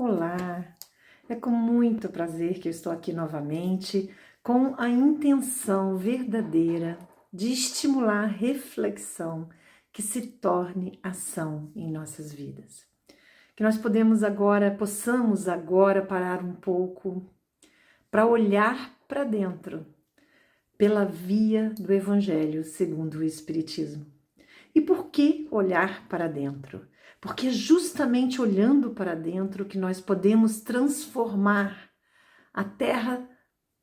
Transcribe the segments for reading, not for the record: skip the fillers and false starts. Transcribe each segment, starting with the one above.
Olá, é com muito prazer que eu estou aqui novamente com a intenção verdadeira de estimular reflexão que se torne ação em nossas vidas. Que nós possamos agora parar um pouco para olhar para dentro pela via do Evangelho segundo o Espiritismo. E por que olhar para dentro? Porque é justamente olhando para dentro que nós podemos transformar a terra,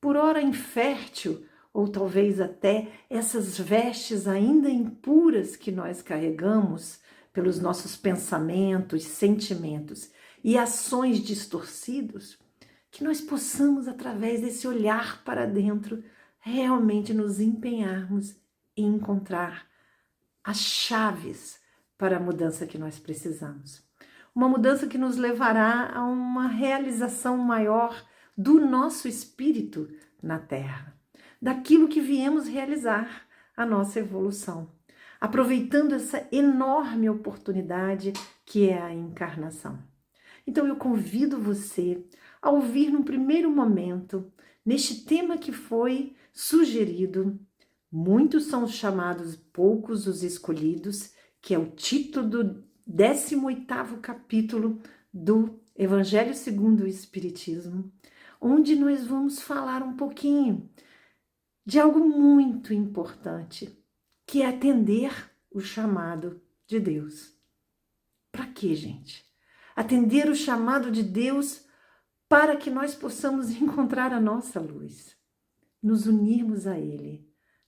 por ora infértil, ou talvez até essas vestes ainda impuras que nós carregamos pelos nossos pensamentos, sentimentos e ações distorcidos, que nós possamos, através desse olhar para dentro, realmente nos empenharmos em encontrar as chaves para a mudança que nós precisamos. Uma mudança que nos levará a uma realização maior do nosso espírito na Terra, daquilo que viemos realizar, a nossa evolução, aproveitando essa enorme oportunidade que é a encarnação. Então eu convido você a ouvir num primeiro momento, neste tema que foi sugerido, muitos são os chamados, poucos os escolhidos, que é o título do 18º capítulo do Evangelho segundo o Espiritismo, onde nós vamos falar um pouquinho de algo muito importante, que é atender o chamado de Deus. Para quê, gente? Atender o chamado de Deus para que nós possamos encontrar a nossa luz, nos unirmos a Ele,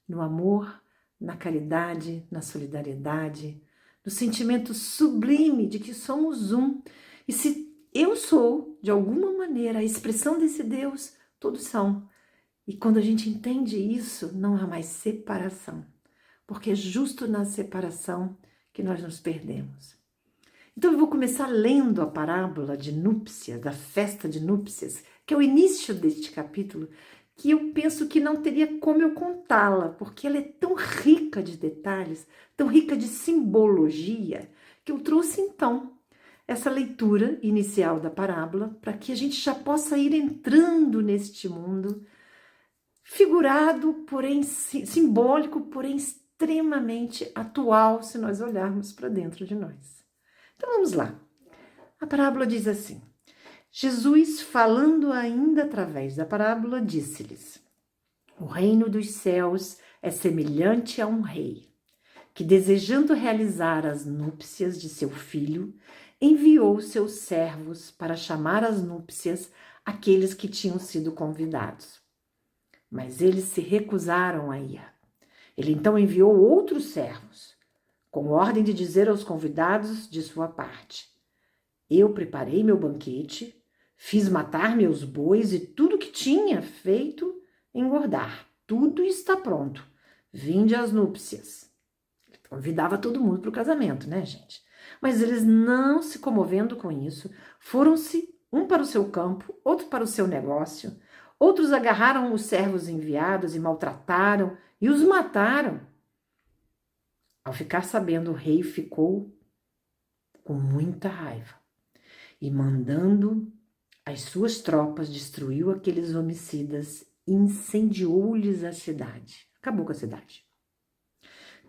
no amor, na caridade, na solidariedade, no sentimento sublime de que somos um. E se eu sou, de alguma maneira, a expressão desse Deus, todos são. E quando a gente entende isso, não há mais separação, porque é justo na separação que nós nos perdemos. Então eu vou começar lendo a parábola de núpcias, da festa de núpcias, que é o início deste capítulo, que eu penso que não teria como eu contá-la, porque ela é tão rica de detalhes, tão rica de simbologia, que eu trouxe então essa leitura inicial da parábola para que a gente já possa ir entrando neste mundo figurado, porém simbólico, porém extremamente atual, se nós olharmos para dentro de nós. Então vamos lá. A parábola diz assim: Jesus, falando ainda através da parábola, disse-lhes: o reino dos céus é semelhante a um rei, que, desejando realizar as núpcias de seu filho, enviou seus servos para chamar às núpcias aqueles que tinham sido convidados. Mas eles se recusaram a ir. Ele então enviou outros servos, com ordem de dizer aos convidados de sua parte: eu preparei meu banquete, fiz matar meus bois e tudo que tinha feito engordar. Tudo está pronto. Vinde às núpcias. Ele convidava todo mundo para o casamento, né, gente? Mas eles, não se comovendo com isso, foram-se um para o seu campo, outro para o seu negócio. Outros agarraram os servos enviados e maltrataram e os mataram. Ao ficar sabendo, o rei ficou com muita raiva e, mandando as suas tropas, destruiu aqueles homicidas e incendiou-lhes a cidade. Acabou com a cidade.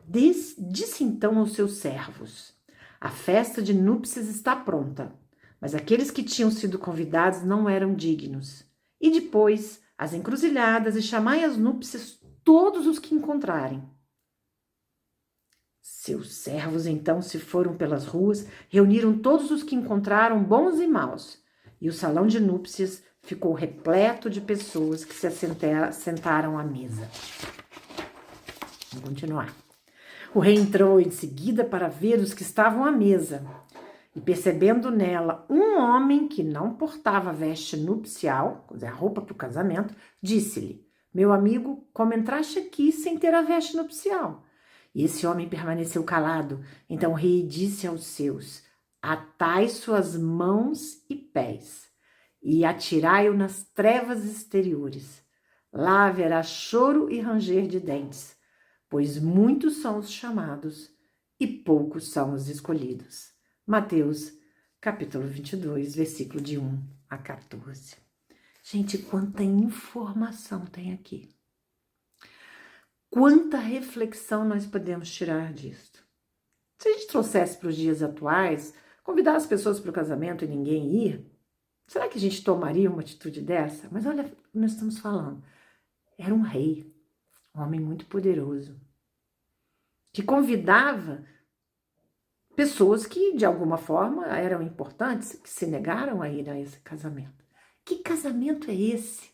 Disse então aos seus servos: a festa de núpcias está pronta, mas aqueles que tinham sido convidados não eram dignos. E depois as encruzilhadas e chamai às núpcias todos os que encontrarem. Seus servos então se foram pelas ruas, reuniram todos os que encontraram, bons e maus, e o salão de núpcias ficou repleto de pessoas que se sentaram à mesa. Vamos continuar. O rei entrou em seguida para ver os que estavam à mesa, e percebendo nela um homem que não portava veste nupcial, quer dizer, a roupa para o casamento, disse-lhe: meu amigo, como entraste aqui sem ter a veste nupcial? E esse homem permaneceu calado. Então o rei disse aos seus: atai suas mãos e pés e atirai-o nas trevas exteriores. Lá haverá choro e ranger de dentes, pois muitos são os chamados e poucos são os escolhidos. Mateus, capítulo 22, versículo de 1 a 14. Gente, quanta informação tem aqui. Quanta reflexão nós podemos tirar disso. Se a gente trouxesse para os dias atuais, convidar as pessoas para o casamento e ninguém ir, será que a gente tomaria uma atitude dessa? Mas olha o que nós estamos falando. Era um rei, um homem muito poderoso, que convidava pessoas que, de alguma forma, eram importantes, que se negaram a ir a esse casamento. Que casamento é esse?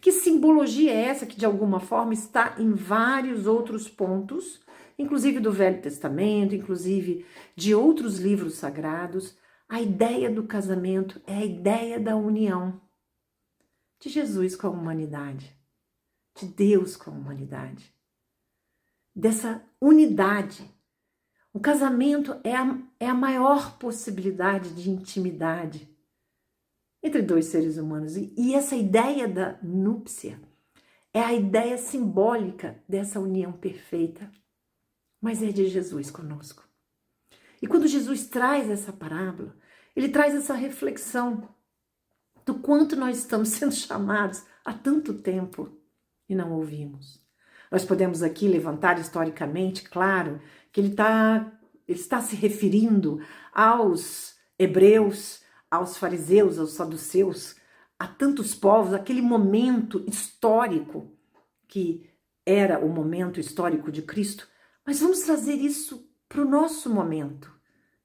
Que simbologia é essa que, de alguma forma, está em vários outros pontos, inclusive do Velho Testamento, inclusive de outros livros sagrados? A ideia do casamento é a ideia da união de Jesus com a humanidade, de Deus com a humanidade, dessa unidade. O casamento é a maior possibilidade de intimidade entre dois seres humanos. E essa ideia da núpcia é a ideia simbólica dessa união perfeita, mas é de Jesus conosco. E quando Jesus traz essa parábola, ele traz essa reflexão do quanto nós estamos sendo chamados há tanto tempo e não ouvimos. Nós podemos aqui levantar historicamente, claro, que ele está se referindo aos hebreus, aos fariseus, aos saduceus, a tantos povos, aquele momento histórico que era o momento histórico de Cristo. Mas vamos trazer isso para o nosso momento,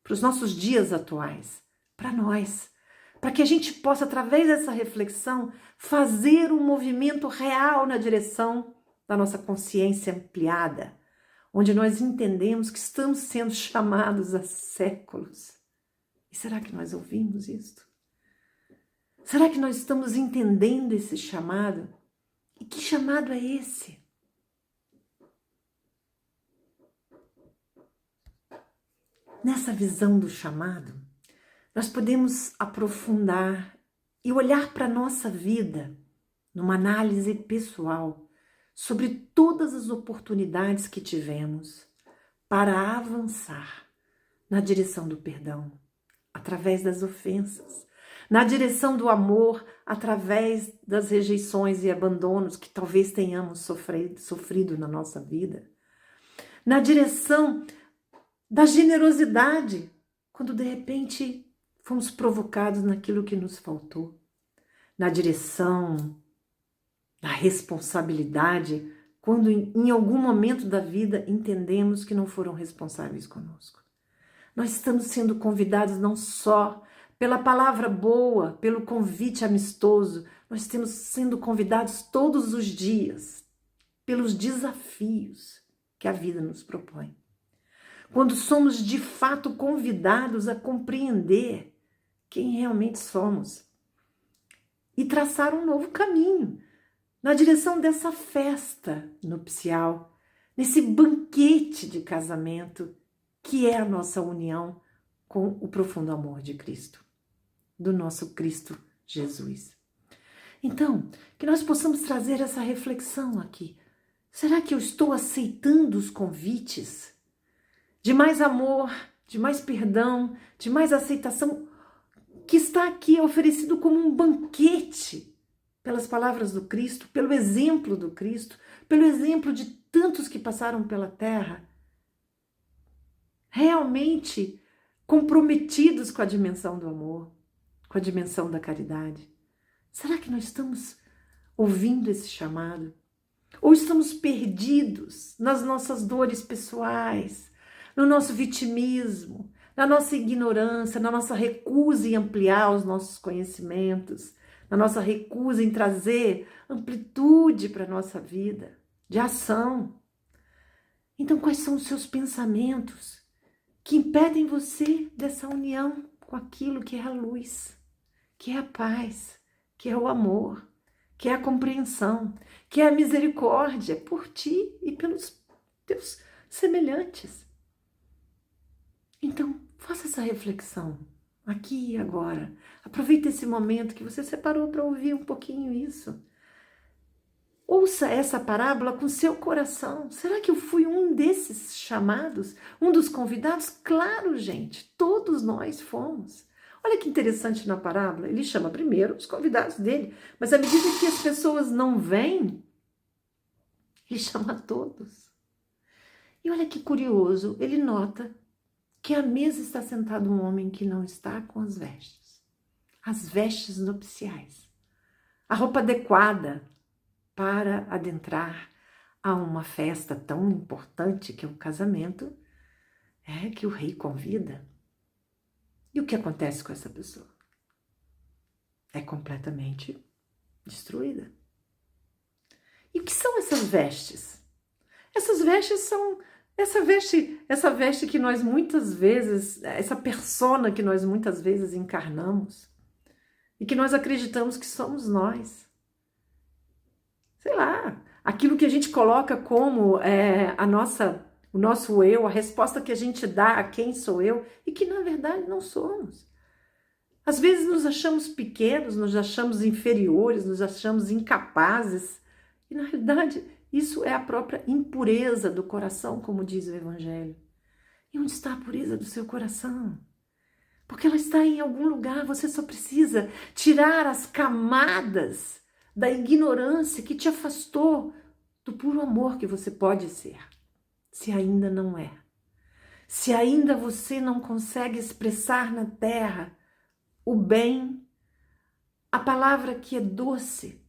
para os nossos dias atuais, para nós, para que a gente possa, através dessa reflexão, fazer um movimento real na direção da nossa consciência ampliada, onde nós entendemos que estamos sendo chamados há séculos. E será que nós ouvimos isso? Será que nós estamos entendendo esse chamado? E que chamado é esse? Nessa visão do chamado, nós podemos aprofundar e olhar para a nossa vida numa análise pessoal sobre todas as oportunidades que tivemos para avançar na direção do perdão, através das ofensas, na direção do amor, através das rejeições e abandonos que talvez tenhamos sofrido na nossa vida, na direção da generosidade, quando de repente fomos provocados naquilo que nos faltou, na direção da responsabilidade, quando em algum momento da vida entendemos que não foram responsáveis conosco. Nós estamos sendo convidados não só pela palavra boa, pelo convite amistoso, nós estamos sendo convidados todos os dias pelos desafios que a vida nos propõe. Quando somos de fato convidados a compreender quem realmente somos e traçar um novo caminho na direção dessa festa nupcial, nesse banquete de casamento que é a nossa união com o profundo amor de Cristo, do nosso Cristo Jesus. Então, que nós possamos trazer essa reflexão aqui. Será que eu estou aceitando os convites de mais amor, de mais perdão, de mais aceitação, que está aqui oferecido como um banquete pelas palavras do Cristo, pelo exemplo do Cristo, pelo exemplo de tantos que passaram pela terra, realmente comprometidos com a dimensão do amor, com a dimensão da caridade? Será que nós estamos ouvindo esse chamado? Ou estamos perdidos nas nossas dores pessoais, no nosso vitimismo, na nossa ignorância, na nossa recusa em ampliar os nossos conhecimentos, na nossa recusa em trazer amplitude para a nossa vida, de ação? Então, quais são os seus pensamentos que impedem você dessa união com aquilo que é a luz, que é a paz, que é o amor, que é a compreensão, que é a misericórdia por ti e pelos teus semelhantes? Então, faça essa reflexão aqui e agora. Aproveita esse momento que você separou para ouvir um pouquinho isso. Ouça essa parábola com seu coração. Será que eu fui um desses chamados? Um dos convidados? Claro, gente, todos nós fomos. Olha que interessante na parábola, ele chama primeiro os convidados dele, mas à medida que as pessoas não vêm, ele chama a todos. E olha que curioso, ele nota que à mesa está sentado um homem que não está com as vestes nupciais, a roupa adequada para adentrar a uma festa tão importante que é o casamento, que o rei convida. E o que acontece com essa pessoa? É completamente destruída. E o que são essas vestes? Essas vestes são essa veste que nós muitas vezes, essa persona que nós muitas vezes encarnamos e que nós acreditamos que somos nós. Sei lá, aquilo que a gente coloca como o nosso eu, a resposta que a gente dá a quem sou eu e que na verdade não somos. Às vezes nos achamos pequenos, nos achamos inferiores, nos achamos incapazes e na realidade isso é a própria impureza do coração, como diz o Evangelho. E onde está a pureza do seu coração? Porque ela está em algum lugar, você só precisa tirar as camadas da ignorância que te afastou do puro amor que você pode ser, se ainda não é. Se ainda você não consegue expressar na terra o bem, a palavra que é doce,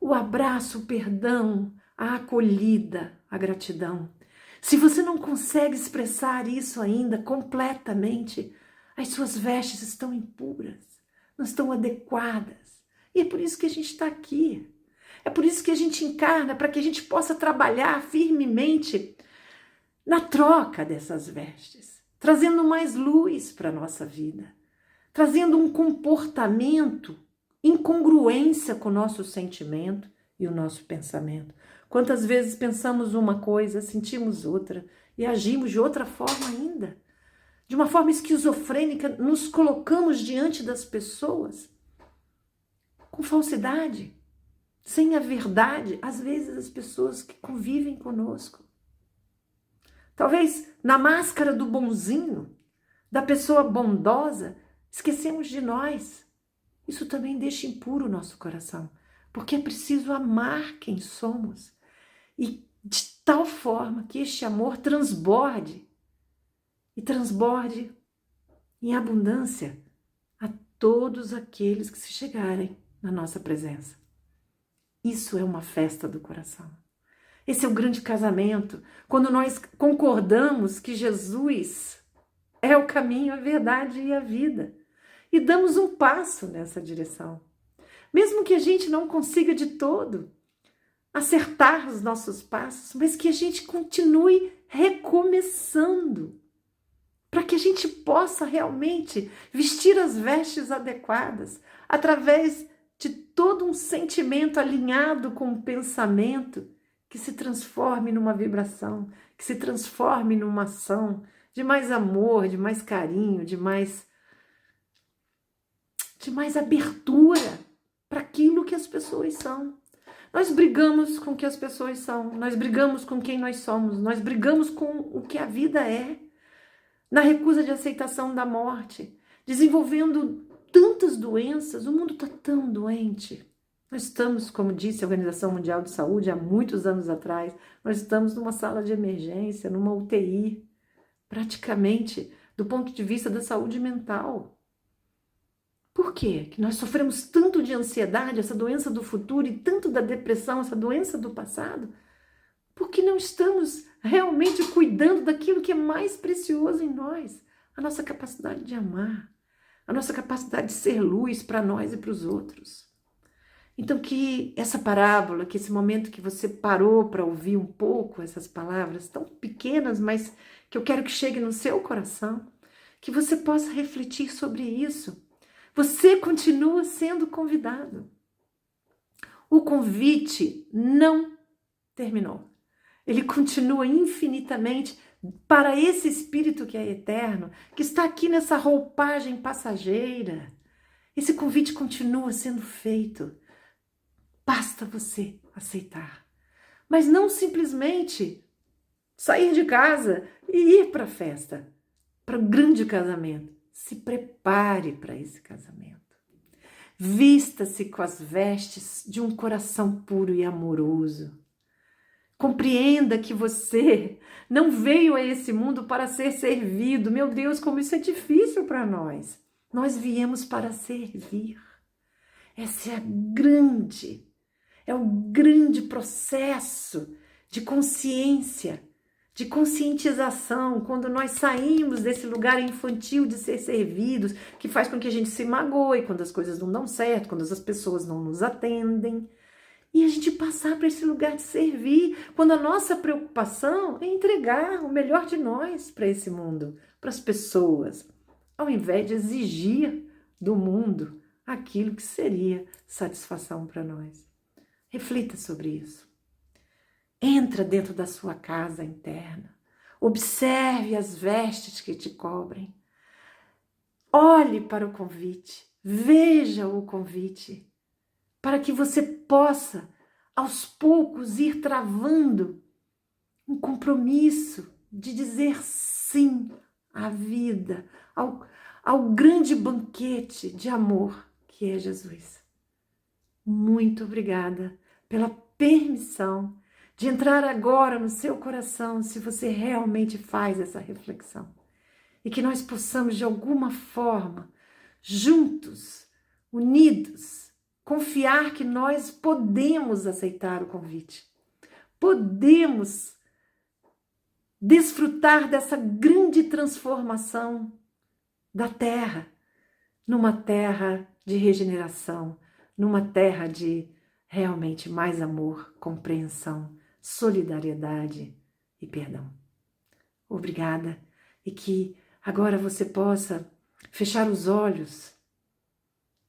o abraço, o perdão, a acolhida, a gratidão. Se você não consegue expressar isso ainda completamente, as suas vestes estão impuras, não estão adequadas. E é por isso que a gente está aqui. É por isso que a gente encarna, para que a gente possa trabalhar firmemente na troca dessas vestes, trazendo mais luz para a nossa vida, trazendo um comportamento em congruência com o nosso sentimento e o nosso pensamento. Quantas vezes pensamos uma coisa, sentimos outra e agimos de outra forma ainda. De uma forma esquizofrênica, nos colocamos diante das pessoas com falsidade, sem a verdade, às vezes as pessoas que convivem conosco. Talvez na máscara do bonzinho, da pessoa bondosa, esquecemos de nós. Isso também deixa impuro o nosso coração, porque é preciso amar quem somos e de tal forma que este amor transborde em abundância a todos aqueles que se chegarem na nossa presença. Isso é uma festa do coração. Esse é o grande casamento, quando nós concordamos que Jesus é o caminho, a verdade e a vida. E damos um passo nessa direção. Mesmo que a gente não consiga de todo acertar os nossos passos, mas que a gente continue recomeçando, para que a gente possa realmente vestir as vestes adequadas, através de todo um sentimento alinhado com o pensamento, que se transforme numa vibração, que se transforme numa ação de mais amor, de mais carinho, de mais abertura para aquilo que as pessoas são. Nós brigamos com o que as pessoas são, nós brigamos com quem nós somos, nós brigamos com o que a vida é, na recusa de aceitação da morte, desenvolvendo tantas doenças, o mundo está tão doente. Nós estamos, como disse a Organização Mundial de Saúde há muitos anos atrás, nós estamos numa sala de emergência, numa UTI, praticamente do ponto de vista da saúde mental. Por quê? Que nós sofremos tanto de ansiedade, essa doença do futuro, e tanto da depressão, essa doença do passado? Porque não estamos realmente cuidando daquilo que é mais precioso em nós, a nossa capacidade de amar, a nossa capacidade de ser luz para nós e para os outros. Então que essa parábola, que esse momento que você parou para ouvir um pouco essas palavras tão pequenas, mas que eu quero que chegue no seu coração, que você possa refletir sobre isso. Você continua sendo convidado. O convite não terminou. Ele continua infinitamente para esse Espírito que é eterno, que está aqui nessa roupagem passageira. Esse convite continua sendo feito. Basta você aceitar. Mas não simplesmente sair de casa e ir para a festa, para o grande casamento. se prepare para esse casamento. Vista-se com as vestes de um coração puro e amoroso. Compreenda que você não veio a esse mundo para ser servido. Meu Deus, como isso é difícil para nós. Nós viemos para servir. Esse é o grande processo de consciência, de conscientização, quando nós saímos desse lugar infantil de ser servidos, que faz com que a gente se magoe quando as coisas não dão certo, quando as pessoas não nos atendem. E a gente passar para esse lugar de servir, quando a nossa preocupação é entregar o melhor de nós para esse mundo, para as pessoas, ao invés de exigir do mundo aquilo que seria satisfação para nós. Reflita sobre isso. Entra dentro da sua casa interna. Observe as vestes que te cobrem. Olhe para o convite. Veja o convite. Para que você possa, aos poucos, ir travando um compromisso de dizer sim à vida, ao grande banquete de amor que é Jesus. Muito obrigada pela permissão de entrar agora no seu coração, se você realmente faz essa reflexão. E que nós possamos, de alguma forma, juntos, unidos, confiar que nós podemos aceitar o convite. Podemos desfrutar dessa grande transformação da terra, numa terra de regeneração, numa terra de realmente mais amor, compreensão, solidariedade e perdão. Obrigada, e que agora você possa fechar os olhos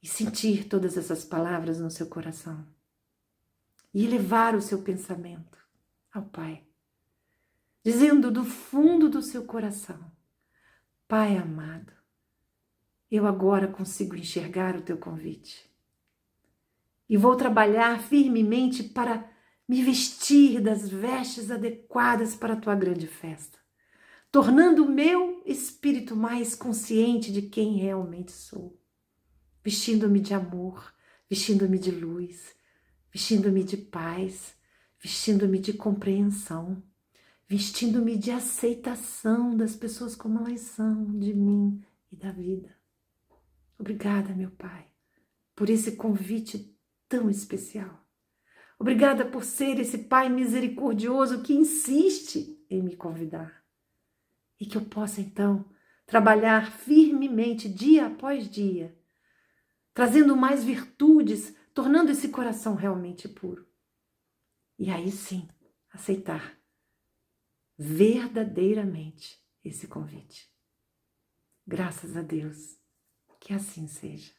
e sentir todas essas palavras no seu coração e elevar o seu pensamento ao Pai, dizendo do fundo do seu coração: Pai amado, eu agora consigo enxergar o teu convite e vou trabalhar firmemente para me vestir das vestes adequadas para a tua grande festa, tornando o meu espírito mais consciente de quem realmente sou, vestindo-me de amor, vestindo-me de luz, vestindo-me de paz, vestindo-me de compreensão, vestindo-me de aceitação das pessoas como elas são, de mim e da vida. Obrigada, meu Pai, por esse convite tão especial. Obrigada por ser esse Pai misericordioso que insiste em me convidar. E que eu possa, então, trabalhar firmemente, dia após dia, trazendo mais virtudes, tornando esse coração realmente puro. E aí sim, aceitar verdadeiramente esse convite. Graças a Deus, que assim seja.